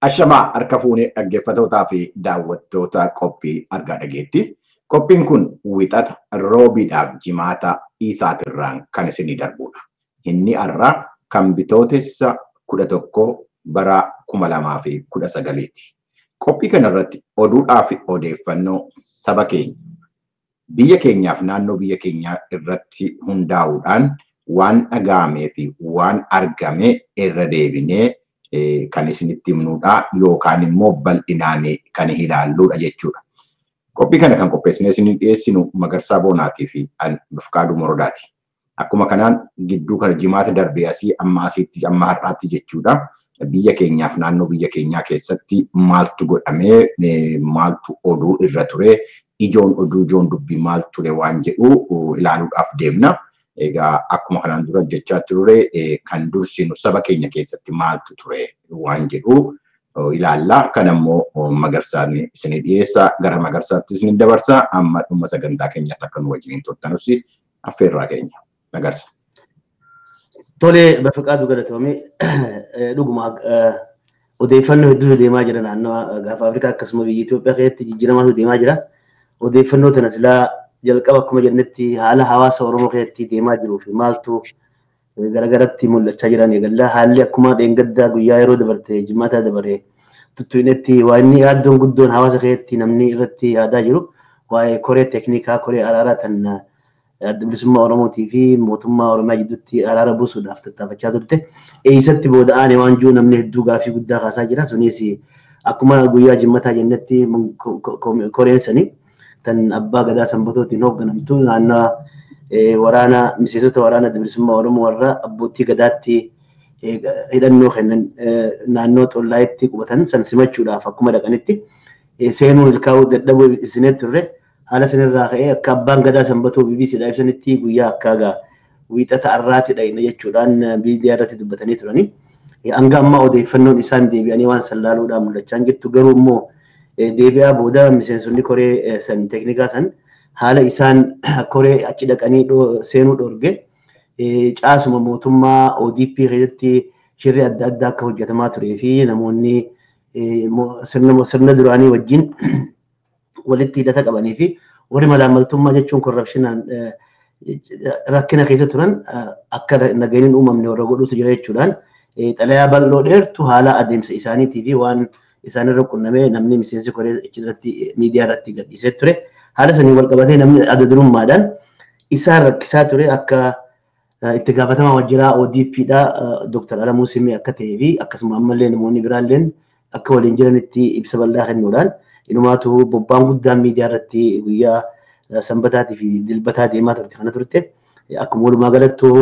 Ashamaa harka fuunee dhaggeeffatootaa fi daawwattoota qophii argaa dhageetti. Qophiin kun wixata roobiidhaaf jimaata isaatirraan kan isinii darbudha. Inni har'a kan bitootessa 11 bara 2019ti. Qophii kanarratti oduudhaa fi odeeffannoo saba keenya biyya keenyaaf naannoo biyya keenyaa irratti hundaa'uudhaan waan dhaga'amee fi waan argame irra deebinee kan isinitti himnuudha yookaan immoo bal'inaan kan ilaalludha jechuudha. Qophii kana kan qopheessinee isinii dhiyeessinu Magarsaa Boonaatii fi Bifqaaduu Morodaati. Akkuma kanaan gidduu kana jimaata darbee asii amma asiitti amma har'aatti jechuudha. Biyya keenyaaf naannoo biyya keenyaa keessatti maaltu godhamee maaltu oduu irra ture ijoon oduu ijoon dubbii maal ture waan jedhu ilaaluudhaaf deemna. Egaa akkuma kanaan dura jechaa ture kan dursinu saba keenya keessatti maaltu ture waan jedhu ilaalla. Kan ammoo Magarsaan isinii dhiyeessa gara Magarsaatti isinii dabarsa. Amma dhuma sagantaa keenyaatti akka nu wajjin turtanus affeerraa keenya. Magarsa. Tole Bifqaaduu galatoomee dhuguma odeeffannoo hedduu deemaa jira naannoo gaafa Afrikaa akkasuma biyya Itoophiyaa keessatti jijjiiramaatu deemaa jira. Odeeffannoo tana silaa jalqaba akkuma jennetti haala hawaasa Oromoo keessatti deemaa jiruu fi maaltu garagaratti mul'achaa jiran eegalla. Haalli akkuma dheengaddaa guyyaa yeroo dabarte jimaata dabare tuttuunetti waa inni yaaddoon guddoon hawaasa keessatti namni irratti yaadaa jiru waa'ee koree teeknikaa koree araaraa tan adda bilisummaa Oromootii fi mootummaa Oromiyaa gidduutti araara buusuudhaaf tattaafachaa turte. Eessatti booda'aan waan jiru namni hedduu gaaffii guddaa kaasaa jira. Sunis akkuma guyyaa jimaataa jennetti koreen sanii tan abbaa gadaa sanbatootiin hoogganamtu naannoo waraana miseensota waraana bilisummaa Oromoo warra abbootii gadaatti hidhannoo kennan naannoo xollaayitti qubatan san simachuudhaaf akkuma dhaqanitti seenuun ilkaa'uu dadhabuu isinee turre haala sanirraa ka'ee akka abbaan gadaa sanbatoo BBCdhaa ibsanitti guyyaa akkaagaa wiixata har'aatti dhaqna jechuudhaan miidiyaa irratti dubbatanii turani. Hanga ammaa odeeffannoon isaan deebi'anii waan sallaaluudhaan mul'achaa jirtu garuu immoo deebi'aa booda miseensonni koree san teeknikaa san haala isaan koree achi dhaqanii seenuu dhoorge caasuma mootummaa ODP keessatti shirri adda addaa akka hojjetamaa turee fi namoonni sirna duraanii wajjin walitti hidhata qabanii fi warri malaamaltummaa jechuun korrapshinaan rakkina keessa turan akka nageenyiin uumamne warra godhuutu jira jechuudhaan xalayaa bal'oo dheertu haala adeemsa isaaniitii fi waan isaanirra qunnamee namni miseensi koree irratti miidiyaa irratti gadhiisee ture. Haala sanii wal qabatee namni adda durummaadhaan isaan rakkisaa ture akka itti gaafatamaa waajjiraa ODPdha Dr. Alamuu Simee akka ta'ee fi akkasuma ammallee namoonni biraalleen akka waliin jiranitti ibsa bal'aa kennuudhaan inumaatu bobbaan guddaan miidiyaa irratti guyyaa sanbataatii fi dilbataa deemaa turte kana turte. Akkuma walumaa galattuu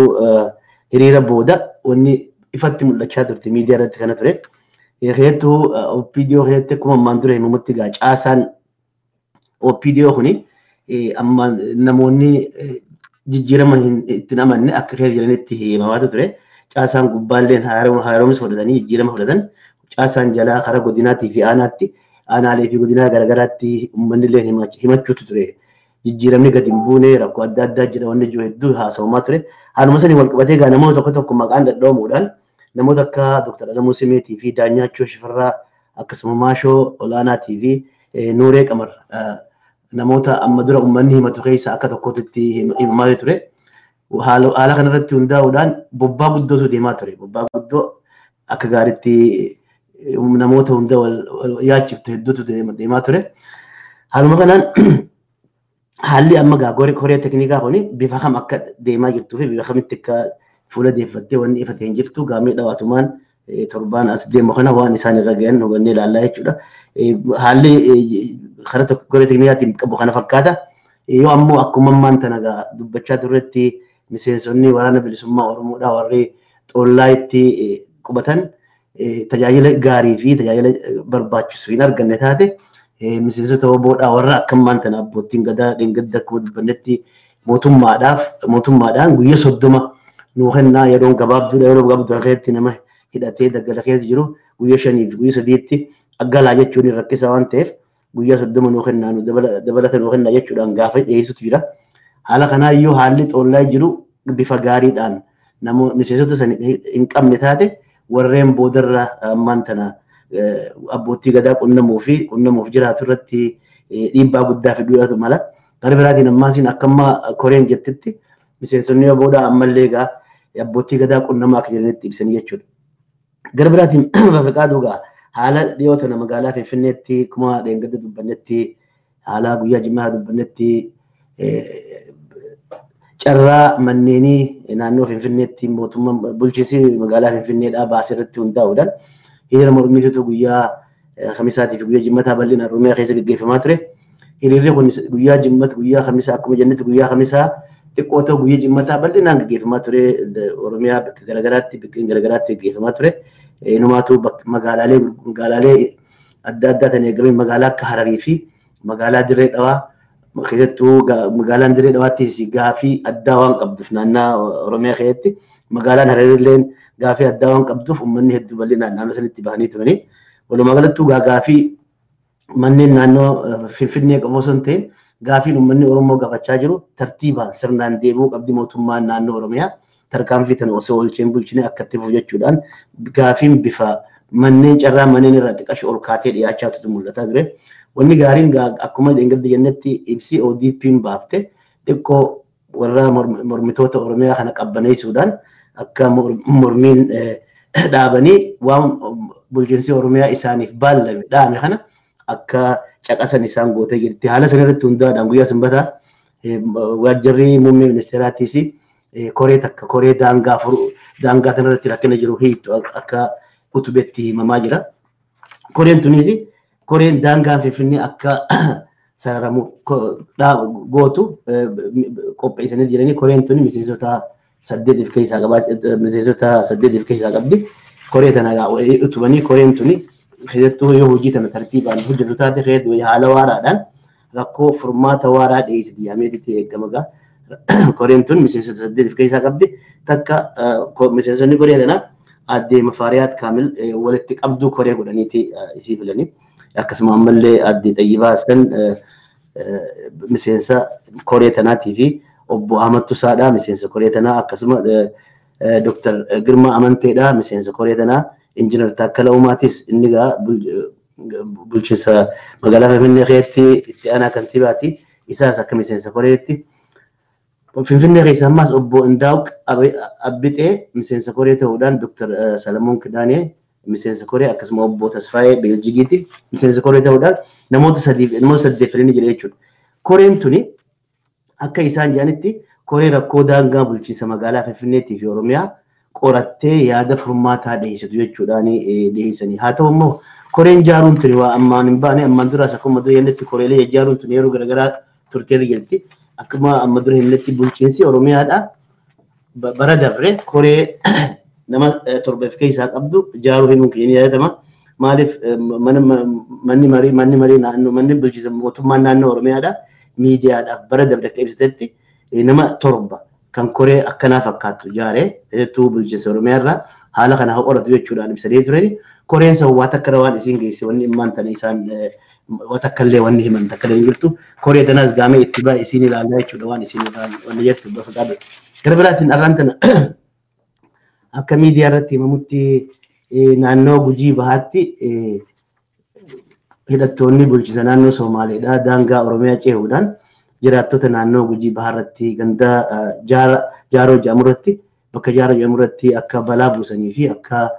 hiriira booda wanni ifatti mul'achaa turte miidiyaa irratti kana ture. Heetuu OPDO heetti akkuma ammaan dura himamutti gaa caasaan OPDO kuni amma namoonni jijjiirama itti amanne akka keessa jiranitti himamaatu ture. Caasaan gubbaalleen haaromsa fudhatanii jijjiirama fudhatan. Caasaan jalaa karaa godinaatii fi aanaatti aanaalee fi godinaa garagaraatti uummanni illee himachuutu ture. Jijjiiramni gadi hin buune rakkoo adda addaa jira wanni jiru hedduu haasawamaa ture. Haaluma sanii wal qabatee gaa namoota tokko tokko maqaan dhadha'amuudhaan namoota akka Dr. Alamuu Simeetii fi Daanyaachoo Shifarraa akkasuma Maashoo Olaanaatii fi Nuuree Qamar namoota amma dura uummanni himatu keessa akka tokkotti himamaa ture. Haala kanarratti hundaa'uudhaan bobbaa guddootu deemaa ture. Bobbaa guddoo akka gaariitti namoota hunda wal yaachiftu hedduutu deemaa ture. Haaluma kanaan haalli amma koree teeknikaa kuni bifa kam akka deemaa jirtuu fi bifa kamitti akka fuula deeffattee wanni ifatee hin jirtu gaamii dhawaatumaan torbaan as deemu kana waan isaan irra gahan hubannee ilaallaa jechuudha. Haalli karaa tokko koree teeknikaatiin qabu kana fakkaata. Yoo ammoo akkuma ammaan tana dubbachaa turretti miseensonni waraana bilisummaa Oromoodhaa warri xollaayitti qubatan tajaajila gaarii fi tajaajila barbaachisu hin arganne taate miseensota OBOdhaa warra akka ammaan tana abbootiin gadaa dheengadda akkuma dubbannetti mootummaadhaan guyyaa 30 nuu kennaa yeroo gabaabduu keessatti nama hidhatee daggala keessa jiru guyyaa 5 fi guyyaa 3tti aggalaa jechuun rakkisa waan ta'eef guyyaa 30 nuu kennaa dabalata nuu kennaa jechuudhaan gaafa dhiyeessutu jira. Haala kanaa iyyuu haalli xollaa jiru bifa gaariidhaan miseensota san hin qabne taate warreen boodarra ammaan tana abbootii gadaa qunnamuuf jiraatu irratti dhiibbaa guddaa fiduudhaatu mala. Gara biraatiin ammaasiin akkamma koreen jettitti miseensonni booda ammallee egaa abbootii gadaa qunnamaa akka jiranitti ibsanii jechuudha. Gara biraatiin Bafaqaa Duugaa haala dhiyoo tana magaalaa Finfinneetti kuma dheengadda dubbannetti haala guyyaa Jimmaa dubbannetti carraa manneenii naannoo Finfinneetti mootummaan bulchiinsi magaalaa Finfinneedhaa baasee irratti hundaa'uudhaan hiriira mormiitu guyyaa Khamisaatii fi guyyaa Jimmataa bal'ina Oromiyaa keessa gaggeeffamaa ture. Hiriirri kun guyyaa Jimmataa guyyaa Khamisaa akkuma jennetti guyyaa Khamisaa xiqqoo ta'u guyyaa Jimmataa bal'inaan gaggeeffamaa ture. Oromiyaa bakka garaagaraatti gaggeeffamaa ture. Numaatu magaalaalee adda addaa ta'an eegalee magaalaa akka Hararii fi magaalaa Dirree Dhawaa keessattuu magaalaan Dirree Dhawaattis gaafii addaa waan qabduuf naannoo Oromiyaa keessatti magaalaan Hararillee gaafii addaa waan qabduuf uummanni hedduu bal'inaan naannoo sanitti bahanii turanii. Walumaa galattuu gaafii manneen naannoo Finfinnee qabu osoo hin ta'in gaafiin uummanni Oromoo gaafachaa jiru tartiibaan sirnaan deebi'uu qabdi mootummaan naannoo Oromiyaa tarkaanfii tan osoo olcheen bulchine akka itti fufu jechuudhaan gaafiin bifa manneen carraa manneen irraa xiqqasho ol kaatee dhiyaachaatu mul'ataa ture. Wanni gaariin akkuma dheengadda jennetti ibsi ODP'n baafte xiqqoo warra mormitoota Oromiyaa kana qabbaneessuudhaan akka mormiin dhaabanii waan bulchiinsi Oromiyaa isaaniif baallame dhaame kana akka caqasan isaan gootee jirti. Haala sanarratti hundaa'uudhaan guyyaa Sanbataa waajjirri muummee ministeeraatiis koree takka koree daangaa kanarratti rakkina jiru hiitu akka utubetti himamaa jira. Koreen tunis koreen daangaa Finfinnee akka sararamu gootu qopheessanii jiranii koreen tuni miseensota 8 keessaa qabdi. Koree tana utubanii koreen tuni keessattuu yoo hojii tana tartiibaan hojjetu taate keessattuu haala waaraadhaan rakkoo furmaata waaraa dhiyeessiti yaameetitti eegama. Koreen tun miseensota 8 keessaa qabdi. Takka miseensonni koree tana addee Mafaariyaat Kaamil walitti qabduu koree godhaniiti isii filanii. Akkasuma ammallee addee Xayyibaa Hassan miseensa koree tanaatii fi obbo Ahmad Tusaadhaa miseensa koree tanaa akkasuma Dr. Girmaa Amanteedhaa miseensa koree tanaa Injiinar Taakkala Uumaatis inni gaa bulchiinsa magaalaa Finfinnee keessatti itti aanaa kantiibaati. Isaas akka miseensa koreetti. Finfinnee keessa ammas obbo Indaawq Abbixee miseensa koree ta'uudhaan Dr. Salamoon Kidaanee miseensa koree akkasuma obbo Tasfaayee Beeljigiiti miseensa koree ta'uudhaan namoota 8 filanii jira jechuudha. Koreen tuni akka isaan jedhanitti koree rakkoo daangaa bulchiinsa magaalaa Finfinneetii fi Oromiyaa qorattee yaada furmaataa dhiyeessitu jechuudhaan dhiyeessanii. Haa ta'u immoo koreen jaaruun tuni waa ammaan hin baane ammaan duraas akkuma dura jennetti koreelee jaaruun tuni yeroo garaagaraa turtee jirti. Akkuma amma dura jennetti bulchiinsi Oromiyaadha. Bara dabre koree nama 7 keessaa qabdu jaaruu himuun keenya yaadama. Maaliif manni bulchiinsa mootummaan naannoo Oromiyaadha. Miidiyaadhaaf bara dabre akka ibsatetti nama 7 kan koree akkanaa fakkaattu jaaree keessattuu bulchiinsa Oromiyaarraa haala kana qoratu jechuudhaan ibsadee turani. Koreen sawwaa takka waan isiin geesse wanni immaan tana isaan watakkallee wanni himan takkallee jirtu. Koree tanas gaamee itti baay'ee isiin ilaalaa jechuudha waan isiin wanni jettu Bafaqaa. Gara biraatiin arraan tana akka miidiyaa irratti himamutti naannoo Gujii Bahaatti hidhattoonni bulchiinsa naannoo Somaaleedhaa daangaa Oromiyaa cehuudhaan jiraattota naannoo Gujii Bahaarratti ganda Jaaroo Jaamurratti bakka Jaaroo Jaamurratti akka balaa buusanii fi akka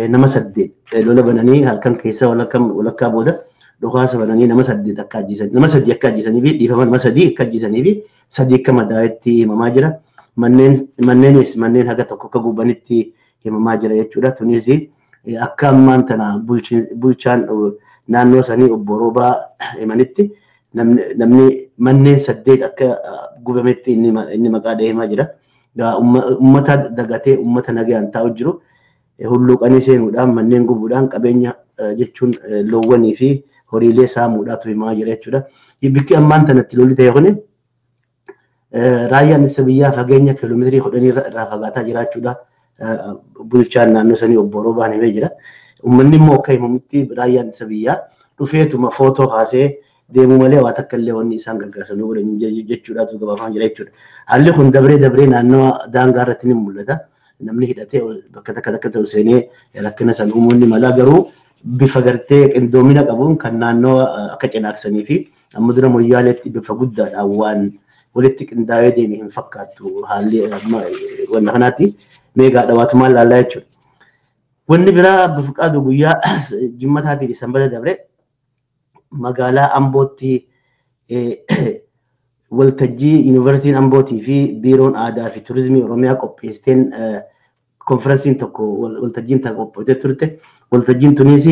nama 8 lola bananii halkan keessa walakkaa booda dhukaasa bananii nama 8 akka ajjeesan nama 3 akka ajjeesanii fi dhiifama nama 3 akka ajjeesanii fi 3 akka madaa'etti himamaa jira. Manneen haga tokko akka gubanitti himamaa jira jechuudha. Tunis akka ammaan tana bulchaan naannoo sanii obbo Roobaa himanitti namni manneen 8 akka gubametti inni maqaa himaa jira. Uummata dagatee uummata nagaan taa'u jiru hulluuqanii seenuudhaan manneen gubuudhaan qabeenya jechuun loowwanii fi horiilee saamuudhaatu himaa jira jechuudha. Bikki ammaan tanatti lolli ta'e kuni raayyaan ittisa biyyaa fageenya kiiloomeetirii 10 irraa fagaataa jiraachuudha. Bulchaan naannoo sanii obbo Roobaan himee jira. Uummanni immoo akka himamutti raayyaan ittisa biyyaa dhufeetuma footoo kaasee deemuu malee waa takka illee wanni isaan gargaarsan godhan jechuudhaatu gabaafaa jira jechuudha. Haalli kun dabree naannoo daangaa irratti ni mul'ata. Namni hidhatee bakka takka ta'u seenee rakkina san uumuun ni mala garuu bifa gartee qindoomina qabuun kan naannoo akka cinaaksanii fi amma dura Moyyaaleetti bifa guddaadhaan waan walitti qindaa'ee deeme hin fakkaattu haalli wanna kanaati meegaa dhawaatumaan laallaa jechuudha. Wanni biraa Bifqaadu guyyaa Jimmataatii fi Sanbata dabre magaalaa Ambootti waltajjii Yuunivarsiitiin Ambootii fi Biiroon Aadaa fi Turizimii Oromiyaa qopheessiteen konferensiin tokko waltajjiin takka qophootee turte. Waltajjiin tunis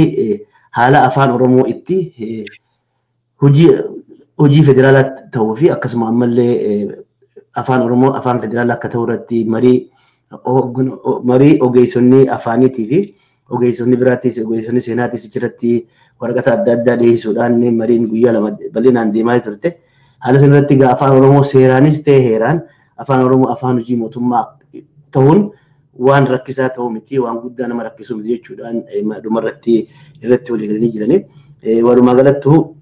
haala afaan Oromoo itti hojii federaalaa ta'uu fi akkasuma ammallee afaan Oromoo afaan federaalaa akka ta'u irratti marii ogeessonni afaaniitii fi ogeessonni biraattis ogeessonni seenaatis achirratti waraqata adda addaa dhiyeessuudhaan mariin guyyaa lama bal'inaan deemaa turte. Haala sanarratti afaan Oromoo seeraanis ta'e heeraan afaan Oromoo afaan hojii mootummaa ta'uun waan rakkisaa ta'uu miti waan guddaa nama rakkisuu miti jechuudhaan dhumarratti irratti walii galanii jiranii. Walumaa galattuu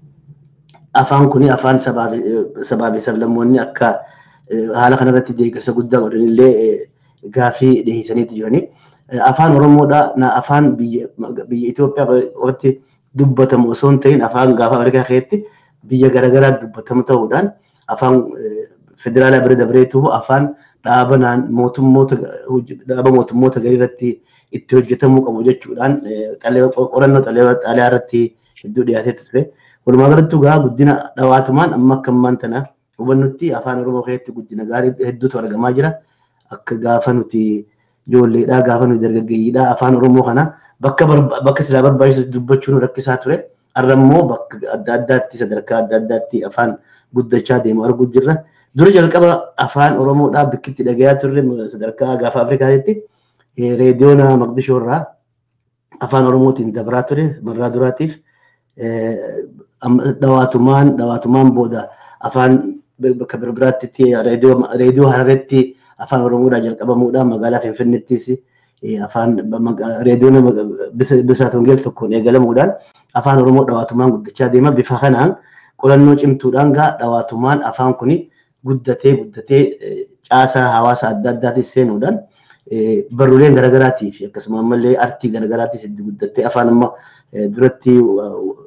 afaan kun afaan sabaa fi sablammoonni akka haala kanarratti deeggarsa guddaa godhanillee gaafii dhiyeessaniitu jiranii. Afaan Oromoodha afaan biyya Itoophiyaa irratti dubbatamu osoo hin ta'in afaan gaafa Afrikaa keessatti biyya garaagaraa dubbatamu ta'uudhaan afaan federaalaa bira dabreetu afaan dhaaba mootummoota garii irratti itti hojjetamuu qabu jechuudhaan qorannoo xalayaa irratti hedduu dhiyaatee ture. Walumaa galatti gaa guddina dhawaatumaan amma akka ammaan tana hubannutti afaan Oromoo keessatti guddina gaarii hedduutu argamaa jira. Akka gaafa nuti ijoolleedhaa gaafa nuti dargaggeeyyiidhaa afaan Oromoo kana bakka silaa barbaachisu dubbachuun rakkisaa ture. Har'a immoo bakka adda addaatti sadarkaa adda addaatti afaan guddachaa deemu arguu jirra. Dura jalqaba afaan Oromoodhaa bikkitti dhagayaa turre sadarkaa gaafa Afrikaatti reediyoon Maqdishoo irraa afaan Oromootiin dabraa ture marraa duraatiif dhawaatumaan booda afaan bakka biraatti reediyoo Harareetti afaan Oromoodhaa jalqabamuudhaan magaalaa Finfinneettis afaan reediyoon Bisiraat Wangeel tokkoon eegalamuudhaan afaan Oromoo dhawaatumaan guddachaa deema. Bifa kanaan qorannoo cimtuudhaan dhawaatumaan afaan kuni guddatee caasaa hawaasa adda addaatis seenuudhaan barruuleen garaagaraatii fi akkasuma ammallee artii garaagaraattis itti guddattee afaan amma duratti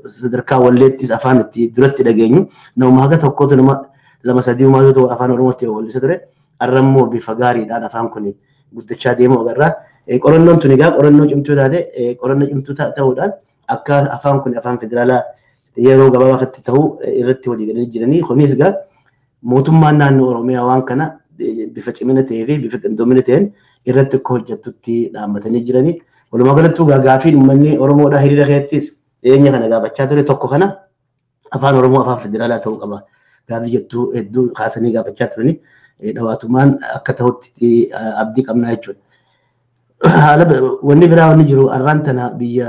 sadarkaa walleettis afaan itti duratti dhageenyu nama haga tokkotu nama lama sadii uumaatu afaan Oromootti wallisa ture. Har'a immoo bifa gaariidhaan afaan kun guddachaa deemu agarra. Qorannoon tun egaa qorannoo cimtuu taate qorannoo cimtuu ta'uudhaan akka afaan kun afaan federaalaa yeroo gabaabaatti ta'uu irratti walii galanii jiranii. Kunis egaa mootummaan naannoo Oromiyaa waan kana bifa cimina ta'ee fi bifa qindoomina ta'een irratti akka hojjettutti dhaabbatanii jiranii. Walumaa galatti gaaffiin uummanni Oromoodhaa hiriira keessattis dhiyeenya kana gaafachaa ture tokko kana afaan Oromoo afaan federaalaa ta'uu qaba. Gaaffii jettuu hedduu kaasanii gaafachaa turanii dhawaatumaan akka ta'utti abdii qabnaa jechuudha. Haala wanni biraa wanni jiru har'aan tana biyya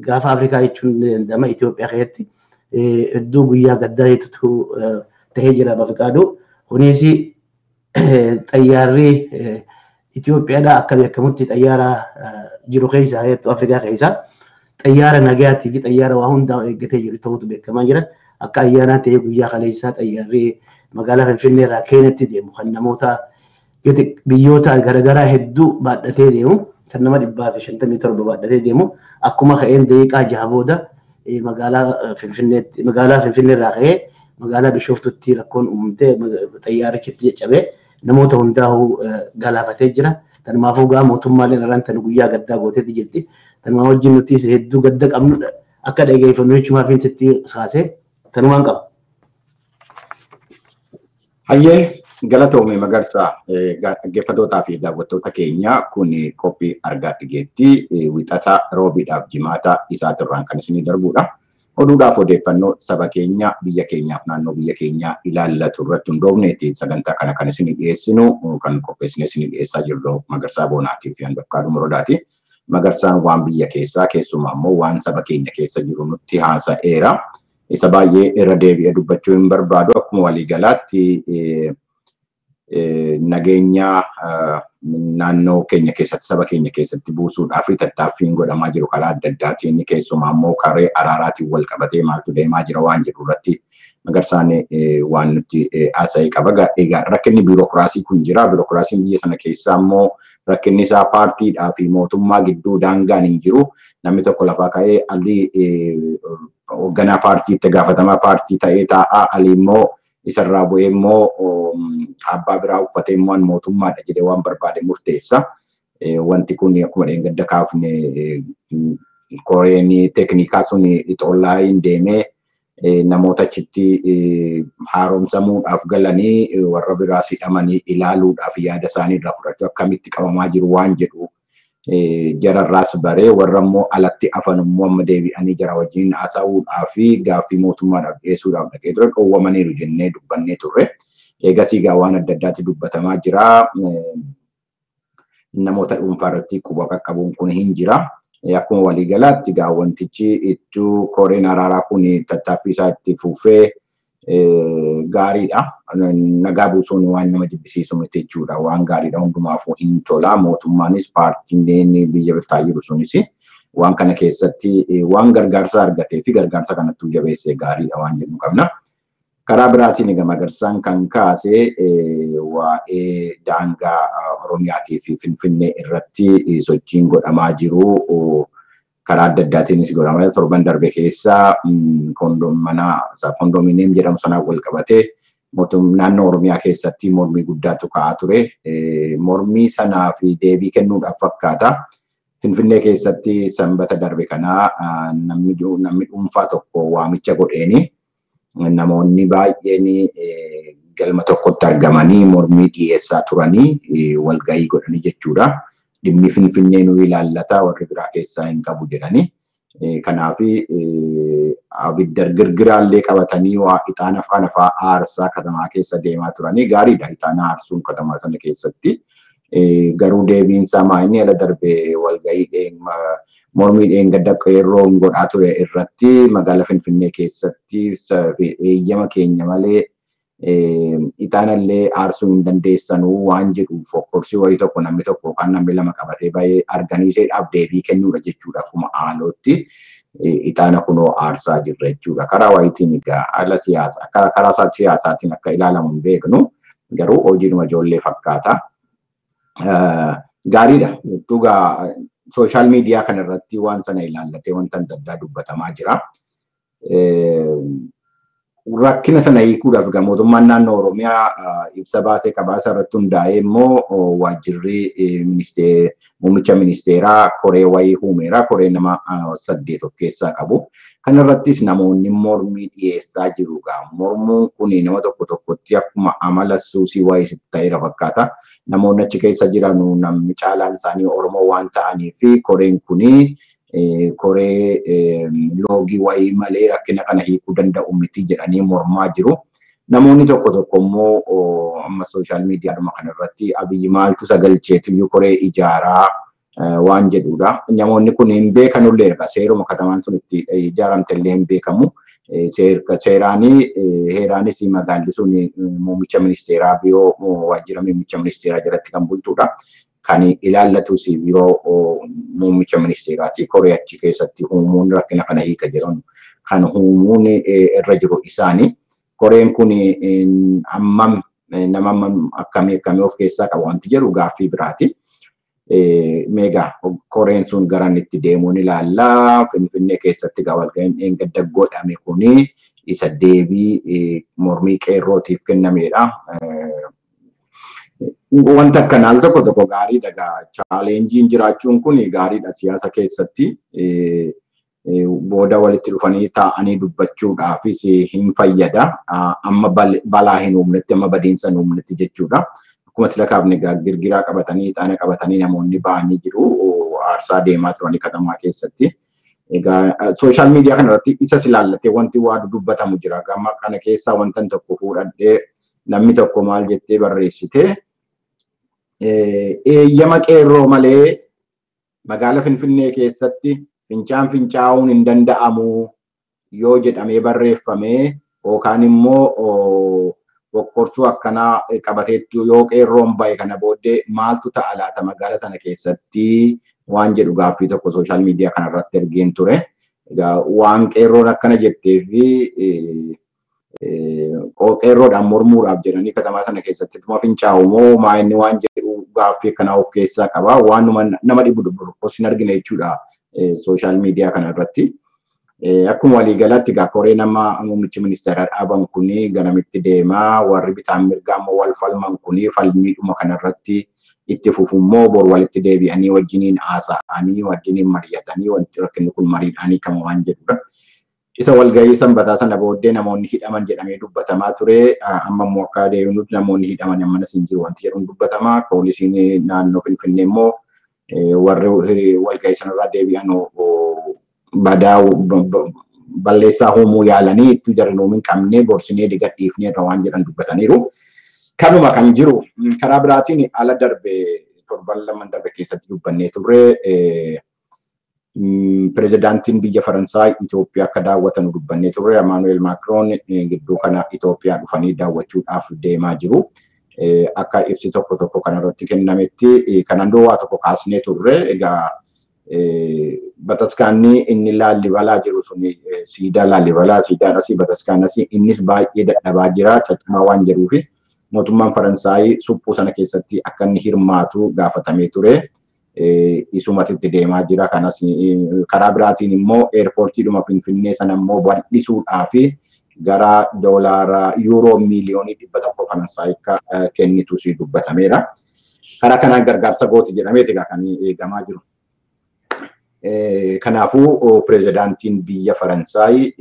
gaafa Afrikaa jechuun danda'ama Itoophiyaa keessatti hedduu guyyaa gaddaa heetutu ta'ee jira Bifqaadu. Kunis xayyaarri Itoophiyaadhaa akka beekamutti xayyaara jiru keessaa hedduu Afrikaa keessaa xayyaara nagayaatii fi xayyaara waa hundaa eeggatee jiru ta'utu beekamaa jira. Akka ayyaanaa ta'ee guyyaa kaleessaa xayyaarri magaalaa Finfinnee irraa Keeniyatti deemu kan namoota biyyoota garaagaraa hedduu baadhatee deemu kan nama 157 baadhatee deemu akkuma ka'een daqiiqaa 6 booda magaalaa Finfinnee irraa ka'ee magaalaa Bishooftutti rakkoon uumamtee xayyaarichitti caccabee namoota hundaa'uu galaafatee jira. Tanumaafuu gaa mootummaaleen irraan tan guyyaa gaddaa gooteetti jirti. Tanumaa wajjin nutis hedduu gadda qabnu akka dhageeffannu jechuumaaf sitti kaasee tanumaan qaba. Hayyee galatoomee Magarsaa dhaggeeffattootaa fi daawwattoota keenya kun qophii argaa dhigeetti wixata roobiidhaaf jimaata isaatirraan kan isinii darbudha. Oduudhaaf odeeffannoo saba keenya biyya keenyaaf naannoo biyya keenyaa ilaallatu irratti hundoofneeti sagantaa kana kan isinii dhiyeessinu kan qopheessinee isinii dhiyeessaa jirru Magarsaa Boonaatii fi Bifqaaduu Morodaati. Magarsaan waan biyya keessaa keessumaa immoo waan saba keenya keessa jiru nutti haasa'eera. Isa baay'ee irra deebi'ee dubbachuu hin barbaadu akkuma waliigalaatti nageenya naannoo keenya keessatti saba keenya keessatti buusuudhaaf tattaaffiin godhamaa jiru karaa adda addaatiin keessumaa immoo karee araaraatiin wal qabatee maaltu deemaa jira waan jedhu irratti Magarsaan waan nuti haasa'e qaba. Egaa rakkinni biirokiraasii kun jira. Biirokiraasiin biyya sana keessaa immoo rakkinni isaa paartiidhaa fi mootummaa gidduu daangaan hin jiru. Namni tokko lafaa ka'ee alli hoogganaa paartii itti gaafatamaa paartii ta'ee taa'aa. Ali immoo isarraa bu'ee immoo abbaa biraa uffatee immoo mootummaadha jedhee waan barbaade murteessa. Wanti kun akkuma dheengadda kaafne koreen teeknikaa sun xollaa hin deemee namoota achitti haaromsamuudhaaf galanii warra biraas hidhamanii ilaaluudhaaf yaada isaanii irraa fudhachuu akkamitti qabamaa jiru waan jedhu jararraas baree warra immoo alatti afan immoo amma deebi'anii jara wajjin haasa'uudhaa fi gaaffii mootummaadhaaf dhiyeessuudhaaf dhaqee ture dhowwamaniiru jennee dubbannee turre. Eegasii gaa waan adda addaatti dubbatamaa jira. Namoota dhuunfaa irratti quba qaqqabuun kun hin jira. Akkuma waliigalaatti gaa wantichi ittuu koreen araaraa kun tattaaffii isaa itti fufee gaariidha. Nagaa buusuun waan nama jibbisiisu miti jechuudha. Waan gaariidha hundumaafuu hin tola. Mootummaanis paartiin biyya bulchaa jiru sunis waan kana keessatti waan gargaarsa argatee fi gargaarsa kanatti jabeessee gaariidha waan jennu qabna. Karaa biraatiin egaa Magarsaan kan kaase waa'ee daangaa Oromiyaatii fi Finfinnee irratti sochiin godhamaa jiru. Karaa adda addaatiinis godhamaa torban darbe keessaa kondominiyeem jedhamu sanaan wal qabatee naannoo Oromiyaa keessatti mormii guddaatu ka'aa ture. Mormii sanaa fi deebii kennuudhaaf fakkaata. Finfinnee keessatti sanbata darbe kanaa namni dhuunfaa tokko waamicha godheeni. Namoonni baay'een galma tokkotti argamanii mormii dhiyeessaa turanii walgahii godhanii jechuudha. Dhimmi Finfinnee nu ilaallata warri biraa keessaa hin qabu jedhanii. Kanaaf abidda girgiraallee qabatanii waa ixaana faa aarsaa katamaa keessa deemaa turanii gaariidha ixaana aarsuun katamaa sana keessatti. Garuu deebiinsaa maayini ala darbee walgahii mormii dheengadda qeerroon godhaa ture irratti magaalaa Finfinnee keessatti eeyyama keenya malee ixaanallee aarsuu hin dandeessanuu waan jedhuuf fokkorsii wayii tokko namni tokko kan namni lama qabatee baay'ee arganiiseedhaaf deebii kennuudha jechuudha akkuma haalootti ixaana kunoo aarsaa jirra jechuudha. Karaa wayitiin egaa ala siyaasaa karaa siyaasaatiin akka ilaalamu hin beeknu garuu hojiinuma ijoollee fakkaata. Gaariidha. Dhugaa sooshaal miidiyaa kanarratti waan sana ilaallatee wanta adda addaa dubbatamaa jira. Rakkina sana hiikuudhaaf egaa mootummaan naannoo Oromiyaa ibsa baasee qabaasa irratti hundaa'ee immoo waajjirri muummicha ministeeraa koree wayii uumeera. Koree nama 8 of keessaa qabu. Kanarrattis namoonni mormii dhiyeessaa jiru. Mormuun kun nama tokkotti akkuma amala suusii wayii ta'eera fakkaata. Namoonni achi keessa jiran namni caalaan isaanii Oromoo waan ta'aniif koreen kuni koree loogii wayii malee rakkina kana hiikuu danda'u miti jedhanii mormaa jiru. Namoonni tokko immoo amma sooshaal miidiyaadhuma kanarratti Abiyyi maaltu sagalcheetiyyuu koree ijaaraa waan jedhudha. Namoonni kun hin beekanullee seeruma katamaan sun itti ijaaramtellee hin beekamu. Heeraanis magaalli sun muummicha ministeeraa biroo waajjira muummicha ministeeraa jalatti kan bultudha. Kan ilaallatus biroo muummicha ministeeraati. Koree achi keessatti uumuun rakkina kana hiika jedhamu kan uumuun irra jiru isaani. Koreen kun ammam nama akkamii of keessaa qaba wanti jedhu gaaffii biraati. Meegaa koreen sun garan itti deemuun ilaallaa. Finfinnee keessatti walgahiin dheengadda godhame kuni isa deebii mormii qeerrootiif kennameedha. Wanta akkanaa tokko gaariidha. Chaaleenjiin jiraachuun kun gaariidha siyaasa keessatti. Booda walitti dhufanii taa'anii dubbachuudhaafis hin fayyada. Amma balaa hin uumnetti amma badiinsa hin uumnetti jechuudha. Akkuma sila kaafne girgiraa qabatanii ixaana qabatanii namoonni ba'anii jiru. Aarsaa deemaa turanii katamaa keessatti. Egaa sooshaal miidiyaa kanarratti isas ilaallatee wanti waa dubbatamu jira. Gama kana keessaa wanta tokko fuudhadhee namni tokko maal jettee barreessite. Eeyyama qeerroo malee magaalaa Finfinnee keessatti fincaa'uun hin danda'amu yoo jedhamee barreeffame yookaan immoo bokkorsuu akkanaa qabateettu yoo qeerroon bahe kana booddee maaltu ta'a laata magaalaa sana keessatti waan jedhu gaaffii tokko sooshaal miidiyaa kanarratti ergeen ture. Egaa waan qeerroon akkana jettee fi qeerroodhaan mormuudhaaf jedhanii katamaa sana keessatti tuma fincaa'u moo maa inni waan jedhu gaaffii akkanaa of keessaa qaba. Waanuma nama dhibu dubbus hin argine jechuudha sooshaal miidiyaa kana irratti. Akkuma waliigalaatti koree nama muummichi ministeeraa dhaaban kuni garamitti deemaa warri bitaan mirgaa immoo wal falman kuni falmiidhuma kanarratti itti fufummoo bor walitti deebi'anii wajjiniin haasa'anii wajjiniin mari'atanii wanti rakkinni kun mariidhaanii kan waan jedhudha. Isa walgahii sanbataa sana booddee namoonni hidhaman jedhamee dubbatamaa ture. Amma immoo akka deebinutti namoonni hidhaman ammanas hin jiru wanti jedhuun dubbatamaa. Poolisiin naannoo Finfinnee immoo warri walgahii sanarraa deebi'an badaa balleessaa uumuu yaalanii itti jarri hin qabne borsinee digadhiifnee irra waan jedhan dubbataniiru. Kanuma kan jiru karaa biraatiin ala darbe torban lamaan darbe keessatti dubbannee turre. Pirezidaantiin biyya Faransaay Itoophiyaa akka daawwatan dubbannee turre. Emmanuel Macron gidduu kana Itoophiyaa dhufanii daawwachuudhaaf deemaa jiru. Akka ibsi tokko kanarratti kennametti kanan waa tokko kaasnee turre. Egaa bataskaanni inni Laallibalaa jiru suni siidaa Laallibalaa siidaan asii bataskaanas innis baay'ee dadhabaa jira caccabaa waan jiruufi mootummaan Faransaay suphuu sana keessatti akka inni hirmaatu gaafatamee ture. Isumatitti deemaa jira. Kanas karaa biraatiin immoo eerpoortiidhuma Finfinnee sana immoo bal'isuudhaaf gara doolaara yuuroo miiliyoonii 100 Faransaay akka kennitu si dubbatameera. Karaa kanaan gargaarsa gooti jedhameeti kan eegamaa jiru. Kanaafuu pirezidaantiin biyya Faransaay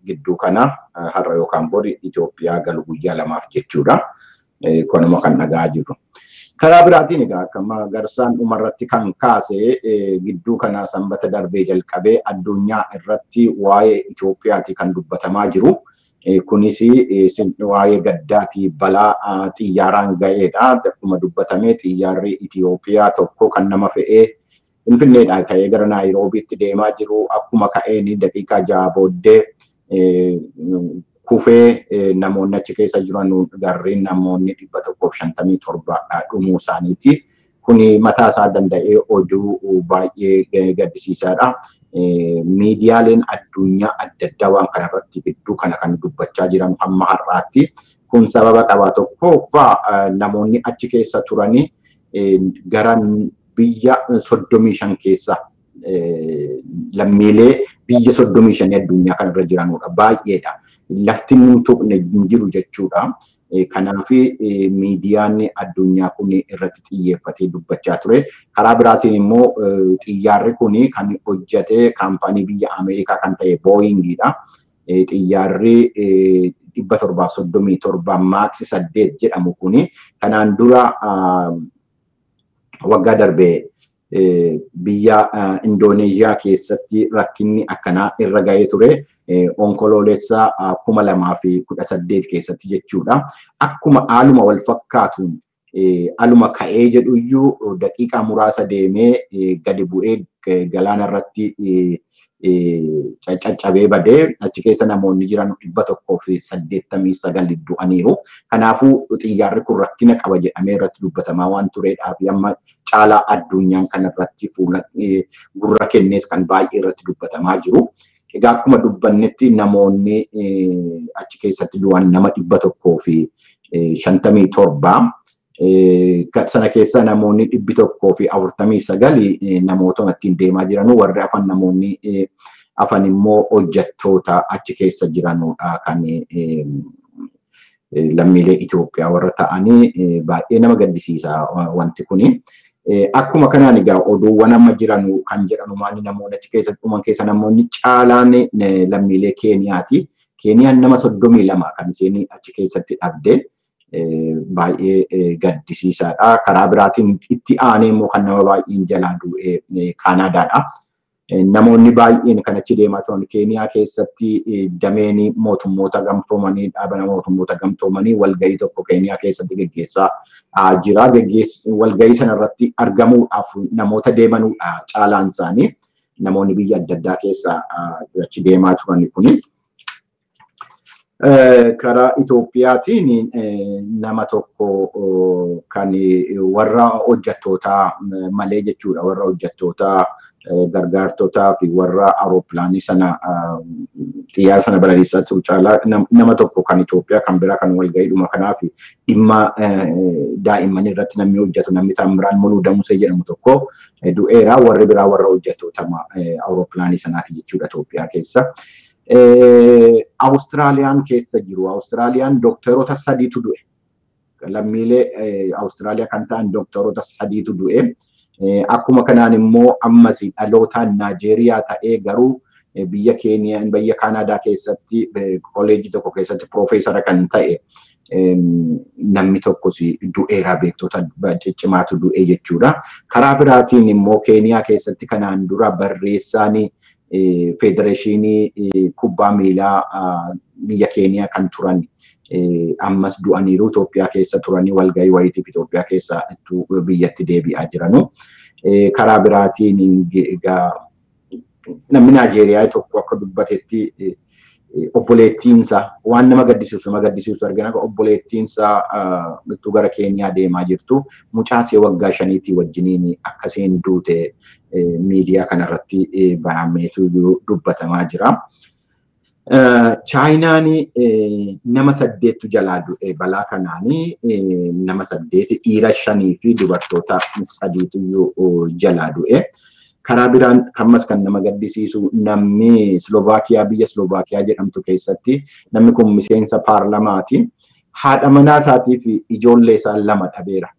gidduu kana har'a yookaan bori Itoophiyaa galu guyyaa 2 jechuudha. Kunuma kan dhagaa jiru. Karaa biraatiin egaa akkama garsaan dhumarratti kan kaase gidduu kana sanbata darbee jalqabee addunyaa irratti waa'ee Itoophiyaati kan dubbatamaa jiru. Kunis waa'ee gaddaatii balaa xiyyaaraan ga'eedha. Akkuma dubbatamee xiyyaarri Itoophiyaa tokko kan nama fe'ee Finfinneedhaa ka'ee gara Naayiroobiitti deemaa jiru. Akkuma ka'een daqiiqaa 6 booddee kufee namoonni achi keessa jiran garriin namoonni 157 dhumuu isaaniiti. Kuni mataa isaa danda'ee oduu baay'ee gaddisiisaadha. Miidiyaaleen addunyaa adda addaa waan kanarratti gidduu kana kan dubbachaa jiran hamma har'aatti. Kun sababa qaba. Tokkoffaa namoonni achi keessa turanii gara biyya 35 keessa lammiilee biyya 35 addunyaa kanarra jiranudha. Baay'eedha. Lafti nun tuqne hin jiru jechuudha. Kanaaf miidiyaan addunyaa kun irratti xiyyeeffatee dubbachaa ture. Karaa biraatiin immoo xiyyaarri kun kan hojjete kaampaanii biyya Ameerikaa kan ta'e Boeingidha. Xiyyaarri 737 Max 8 jedhamu kun kanaan dura waggaa darbee biyya Indooneeziyaa keessatti rakkinni akkanaa irra ga'ee ture. Onkoloolessa 2018 keessatti jechuudha. Akkuma haaluma wal fakkaatuun haaluma ka'ee jedhuyyuu daqiiqaa muraasa deemee gadi bu'ee galaana irratti caccabee badee achi keessa namoonni jiran 189 du'aniiru. Kanaafuu xiyyaarri kun rakkina qaba jedhamee irratti dubbatamaa waan tureedhaaf amma caalaa addunyaan kanarratti fuula gurra kennees kan baay'ee irratti dubbatamaa jiru. Egaa akkuma dubbannetti namoonni achi keessatti du'an nama 157 sana keessa namoonni 149 namoota ittiin deemaa jiran warri afan namoonni afan immoo hojjettoota achi keessa jiranudha kan lammiilee Itoophiyaa warra ta'anii baay'ee nama gaddisiisa wanti kuni. Akkuma kanaan egaa oduuwwan amma jiran kan jedhamu maali namoonni achi keessatti dhuman keessa namoonni caalaan lammiilee Keeniyaati. Keeniyaan nama 32 kan isheen achi keessatti dhabde baay'ee gaddisiisaadha. Karaa biraatiin itti aanee immoo kan nama baay'een jalaa du'e Kaanaadaadha. Namoonni baay'een kan achi deemaa turan Keeniyaa keessatti dameen mootummoota gamtoomanii dhaabana mootummoota gamtoomanii walgahii tokko Keeniyaa keessatti geggeessaa jira. Walgahii sanarratti argamuudhaaf namoota deemanuudha caalaan isaanii namoonni biyya adda addaa keessa achi deemaa turan kuni. Karaa Itoophiyaatiin nama tokko kan warra hojjettootaa malee jechuudha. Warra hojjettootaa gargaartotaa fi warra awuroopilaanii sana xiyyaara sana balalisaa jiru caalaa nama tokko kan Itoophiyaa kan biraa kan walga'iidhuma kanaaf dhimma daa'imman irratti namni hojjetu namni Taammiraan Muluu Damusee jedhamu tokko du'eera. Warri biraa warra hojjettoota awuroopilaanii sanaati jechuudha Itoophiyaa keessa. Awustiraaliyaan keessa jiru. Awustiraaliyaan dooktaroota sadiitu du'e. Lammiilee Awustiraaliyaa kan ta'an dooktaroota sadiitu du'e. Akkuma kanaan immoo ammas dhalootaan Naajeeriyaa ta'ee garuu biyya Keeniyaa, biyya Kaanaadaa keessatti kolleejjii tokko keessatti piroofeesara kan ta'e namni tokkos du'eera beektota ciccimaatu du'e jechuudha. Karaa biraatiin immoo Keeniyaa keessatti kanaan dura barreessaan Federeeshinii kubbaa miilaa biyya Keeniyaa kan turan ammas du'aniiru. Itoophiyaa keessa turanii walgahii wayitiif Itoophiyaa keessa biyyatti deebi'aa jiranu. Karaa biraatiin namni Naajeeriyaa tokko akka dubbatetti obboleettiinsa waan nama gaddisiisu argina. Obboleettiinsa bittuu gara Keeniyaa deemaa jirtu mucaasee waggaa 5 wajjiniin akkasiin duute miidiyaa kanarratti barameetu dubbatamaa jira. Chaayinaan nama 8 jalaa du'e balaa kanaanii nama 8 dhiira 5 fi dubartoota 3 jalaa du'e. Karaa biraan ammas kan nama gaddisiisu namni Slovaakiyaa biyya Slovaakiyaa jedhamtu keessatti namni kun miseensa paarlamaati. Haadha manaa isaatii fi ijoollee isaa 2 dhabeera.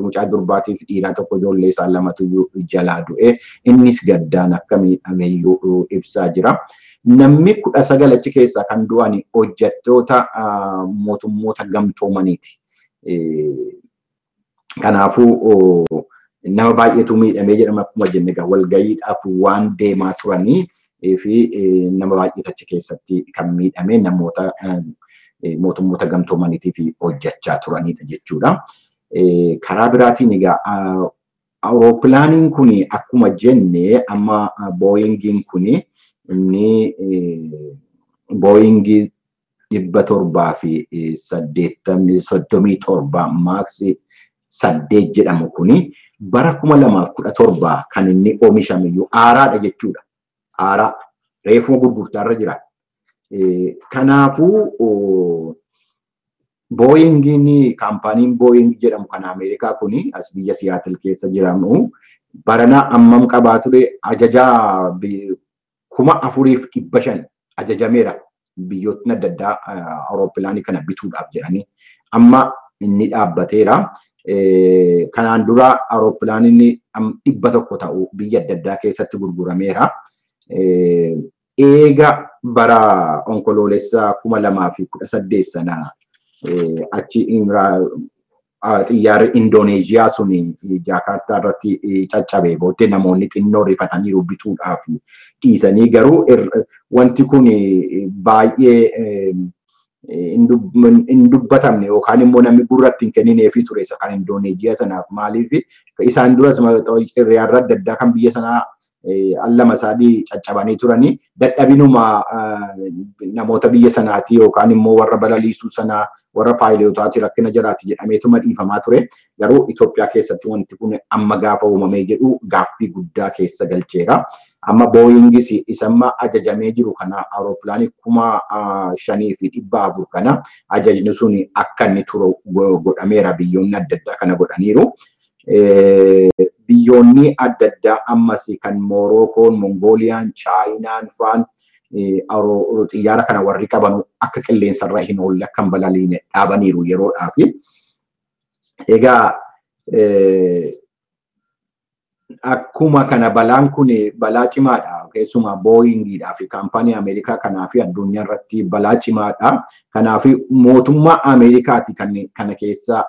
Mucaa durbaatii fi dhiiraa tokko ijoollee isaa 2tu jalaa du'e. Innis gaddaan akka miidhameeyyuu ibsaa jira. Namni 19 achi keessaa kan du'an hojjettoota mootummoota gamtoomaniiti. Kanaafuu nama baay'eetu miidhamee jedhama akkuma jenne walgayiidhaaf waan deemaa turanii fi nama baay'eetu achi keessatti kan miidhame namoota mootummoota gamtoomaniitiif hojjechaa turanidha jechuudha. Karaa biraatiin egaa awuroopilaaniin kun akkuma jenne amma booyingiin kun inni booyingii 737 maaksi 8 jedhamu kuni bara 2017 kan inni oomishame haaraadha jechuudha. Haaraa reefuma gurgurtaarra jira. Kanaafuu Booyingiin kaampaaniin Booying jedhamu kan Ameerikaa kuni as biyya Siyaatil keessa jiramu barana ammam qabaa ture ajajaa 4,500 ajajameera biyyootni adda addaa awuroopilaanii kana bituudhaaf jedhanii amma inni dhaabbateera. Kanaan dura awuroopilaaniin 100 ta'u biyya adda addaa keessatti gurgurameera. Eega bara onkoloolessa 2018 sana achi xiyyaarri Indooneeziyaa sun Jaakaartaa irratti caccabee booddee namoonni xinnoo rifatanii bituudhaaf dhiisanii garuu wanti kun baay'ee hin dubbatamne yookaan immoo namni gurratti hin kennineefii ture isa kan Indooneeziyaa sanaaf maaliif isaan duras xiyyaarra adda addaa kan biyya sanaa allama sadii caccabanii turanii dadhabinuma namoota biyya sanaatii yookaan immoo warra balaliisuu sanaa warra paayilootaatii rakkina jiraati jedhameetuma dhiifamaa ture. Garuu Itoophiyaa keessatti wanti kun amma gaafa uumamee jedhu gaaffii guddaa keessa galcheera. Amma Booyingis isamma ajajamee jiru kana awuroopilaanii 5,400 kana ajajni sun akka inni turu godhameera. Biyyoonni adda addaa kana godhaniiru. Biyyoonni adda addaa ammas kan Morookoon, Mongooliyaan, Chaayinaan faan xiyyaara kana warri qaban akka qilleensarra hin oolle akka hin balaliine dhaabaniiru yeroodhaaf. Egaa akkuma kana balaan kun balaa cimaadha. Keessumaa Booyingiidhaa fi kaampaanii Ameerikaa kanaa fi addunyaa irratti balaa cimaadha. Kanaaf mootummaa Ameerikaati kana keessa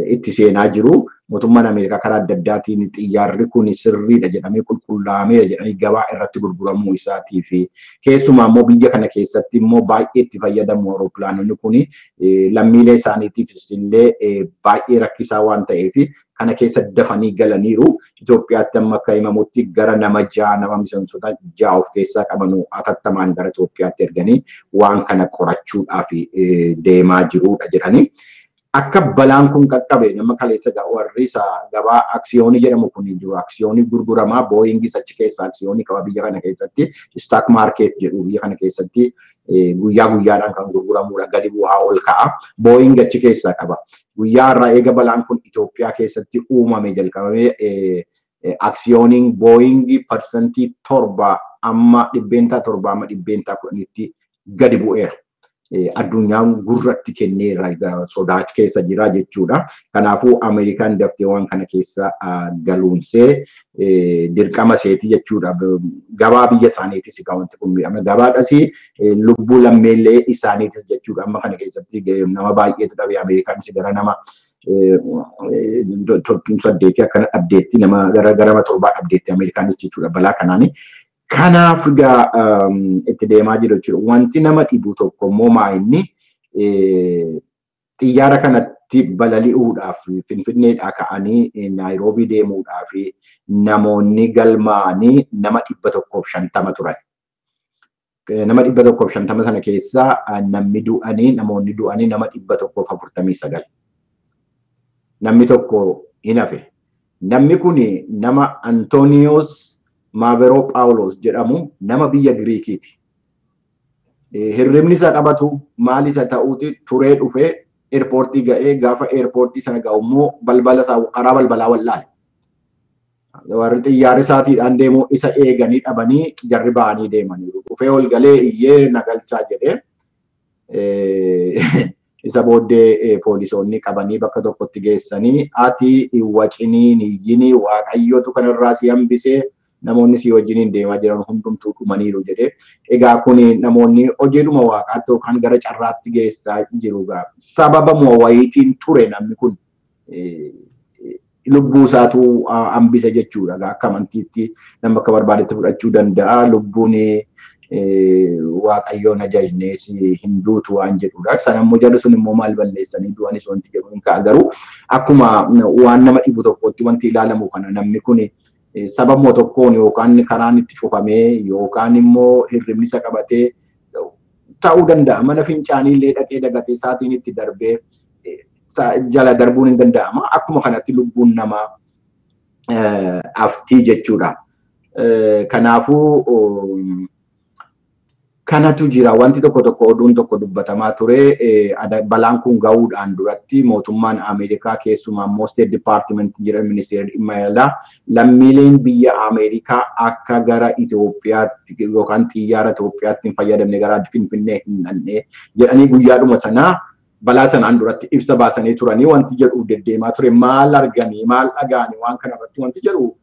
itti seenaa jiru. Mootummaan Ameerikaa karaa adda addaatiin xiyyaarri kun sirriidha jedhamee qulqullaa'amee jedhanii gabaa irratti gurguramuu isaatii fi keessumaa immoo biyya kana keessatti immoo baay'ee itti fayyadamu awuroopilaanonni kun lammiilee isaaniitiifis illee baay'ee rakkisaa waan ta'eef kana keessa dafanii galaniiru. Itoophiyaatti amma akka himamutti gara nama 6 nama miseensota 6 of keessaa qabanu atattamaan gara Itoophiyaatti erganii waan kana qorachuudhaaf deemaa jirudha jedhanii. Akka balaan kun qaqqabe nama kaleessa warri gabaa aksiyoonii jedhamu kun jiru. Aksiyoonii gurguramaa Booyingii achi keessa aksiyoonii qaba biyya kana keessatti stock market jedhu biyya kana keessatti guyyaa guyyaadhaan kan gurguramudha. Gadi bu'aa ol ka'a. Booying achi keessaa qaba. Guyyaa irraa eega balaan kun Itoophiyaa keessatti uumame jalqabamee aksiyooniin Booyingii parsantii 7 amma 10% gadi bu'eera. Addunyaan gurratti kenneera sodaa keessa jira jechuudha. Kanaafuu Ameerikaan daftee waan kana keessa galuunsee dirqama seetii jechuudha. Gabaa biyya isaaniitis wanti kun miidhama. Gabaadhas lubbuu lammiilee isaaniitis jechuudha. Amma kana keessatti nama baay'eetu dhabe. Ameerikaanis gara nama 8 akkana dhabdeetti nama gara 7 dhabdeetti Ameerikaanis jechuudha balaa kanaani. Kanaaf itti deemaa jiru jechuudha. Wanti nama dhibu tokko immoo maa'inni xiyyaara kanatti balali'uudhaaf Finfinneedhaa ka'anii Naayiroobii deemuudhaaf namoonni galmaa'anii nama 150 turan. Nama 150 sana keessaa namoonni du'anii nama 149. Namni tokko hin hafe. Namni kun nama Antooniyoos Maavero Phaawulos jedhamu nama biyya Giriikiiti. Hirribni isa qabatu maal isa ta'uuti turee dhufee eerpoortii ga'ee gaafa eerpoortii sana ga'u immoo karaa balbalaa wallaale. Warri xiyyaara isaatiidhaan deemu isa eeganii dhabanii jarri ba'anii deemaniiru. Dhufee ol galee iyyee nagalchaa jedhee isa booddee poolisoonni qabanii bakka tokkotti geessanii ati waciniin iyyini waaqayyootu kanarraa si hambisee namoonni si wajjiniin deemaa jiran hundumtuu dhumaniiru jedhee. Egaa kun namoonni hojiidhuma waaqaatti yookaan gara carraatti geessaa jiru. Sababa wayiitiin ture namni kun lubbuu isaatu hambise jechuudha. Akka amantiitti nama akka barbaadetti fudhachuu danda'a. Lubbuun waaqayyoon ajajnees hin duutu waan jedhudha. Sana immoo jalli sun immoo maal balleessanii du'anis wanti jedhu hin ka'a. Garuu akkuma waan nama dhibu tokkotti wanti ilaalamu kana namni kun sababuma tokkoon yookaan karaan itti cufamee yookaan immoo hirribni isa qabatee ta'uu danda'a. Mana fincaanii illee dhaqee dagatee isaatiin itti darbee jala darbuun hin danda'ama. Akkuma kanatti lubbuun namaa aftii jechuudha. Kanaafuu kanatu jira. Wanti tokko oduun tokko dubbatamaa ture. Balaan kun ga'uudhaan duratti mootummaan Ameerikaa keessumaa immoo State Department jedhan ministeerri dhimma alaa lammiileen biyya Ameerikaa akka gara Itoophiyaatti yookaan xiyyaara Itoophiyaatti hin fayyadamne gara Finfinnee hin dhaqne jedhanii guyyaadhuma sanaa balaa sanaan duratti ibsa baasanii turanii wanti jedhu deddeemaa ture. Maal arganii maal dhaga'anii waan kanarratti wanti jedhu